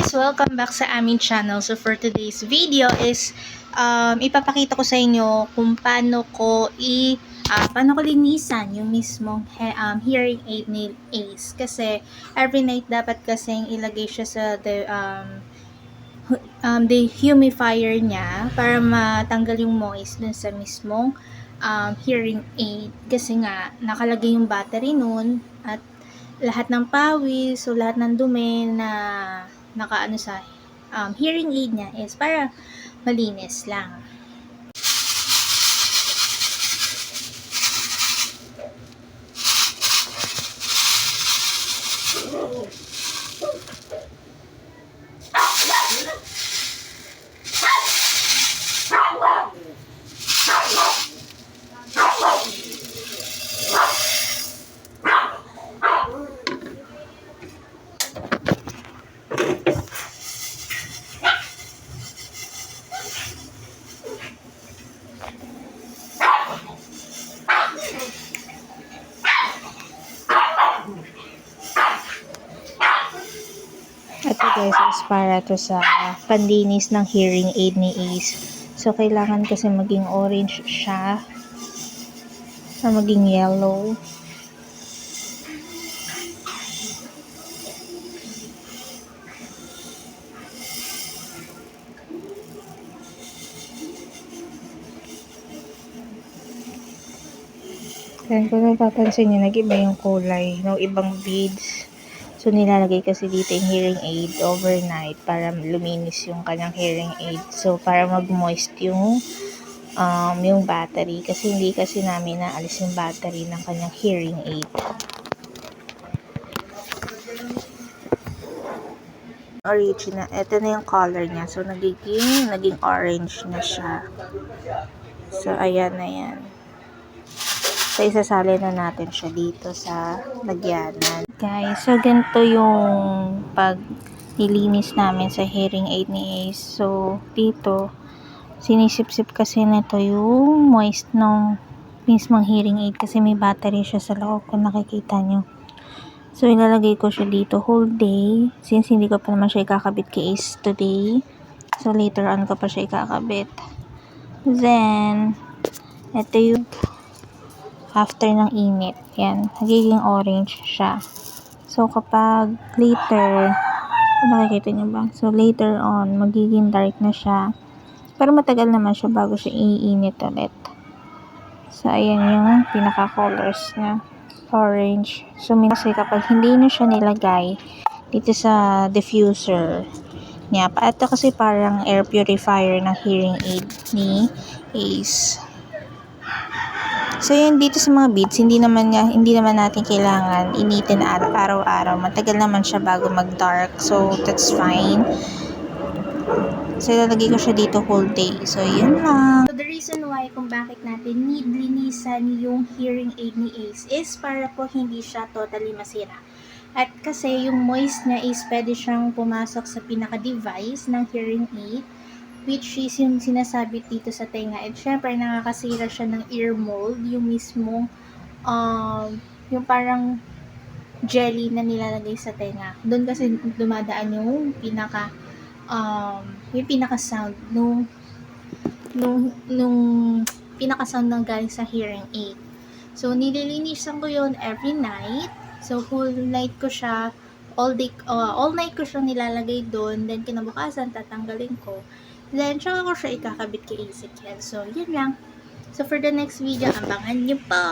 guys! Welcome back sa aming channel. So for today's video is ipapakita ko sa inyo kung paano ko linisan yung mismong hearing aid ni Ace. Kasi every night dapat kasing ilagay siya sa dehumidifier niya para matanggal yung moist dun sa mismong hearing aid. Kasi nga nakalagay yung battery nun at lahat ng pawis o lahat ng dumi na nakaano sa hearing aid niya is para malinis lang. Ito guys is para to sa panlinis ng hearing aid ni Ace. So kailangan kasi maging orange siya or maging yellow. Then kung napapansin nyo, nag-iba yung kulay ng ibang beads. So, nilalagay kasi dito yung hearing aid overnight para luminis yung kanyang hearing aid. So, para mag-moist yung battery. Kasi hindi kasi namin naalis yung battery ng kanyang hearing aid. Original. Ito na yung color niya. So, naging orange na siya. So, ayan na yan. So, isasali na natin siya dito sa lagyanan. Guys, so ganito yung pag-nilinis namin sa hearing aid ni Ace. So, dito, sinisip-sip kasi nito yung moist ng mismong hearing aid kasi may battery siya sa loob kung nakikita nyo. So, ilalagay ko siya dito whole day since hindi ko pa naman siya ikakabit kay Ace today. So, later on ko pa siya ikakabit. Then, ito yung after ng init. Yan, nagiging orange siya. So, kapag later, nakikita niyo ba? So, later on, magiging dark na siya. Pero matagal naman siya bago siya iinit ulit. So, ayan yung pinaka-colors niya. Orange. So, kasi kapag hindi na siya nilagay dito sa diffuser niya, ito kasi parang air purifier ng hearing aid ni Ace. So, yun dito sa mga beads, hindi naman natin kailangan initin araw-araw. Matagal naman siya bago mag-dark. So, that's fine. So, ilalagay ko siya dito whole day. So, yun lang. So, the reason why kung bakit natin need linisan yung hearing aid ni Ace is para po hindi siya totally masira. At kasi yung moist niya is pwede siyang pumasok sa pinaka-device ng hearing aid, which is yung sinasabi dito sa tenga. At syempre, nakakasira siya ng ear mold, yung mismong, yung parang jelly na nilalagay sa tenga. Doon kasi dumadaan yung pinaka-sound nung pinaka-sound ng galing sa hearing aid. So, nililinisan ko yun every night. So, whole night ko siya, all night ko siya nilalagay doon. Then, kinabukasan, tatanggalin ko. Then, tsaka ko siya ikakabit kay Ezekiel. So, yun lang. So, for the next video, abangan niyo po!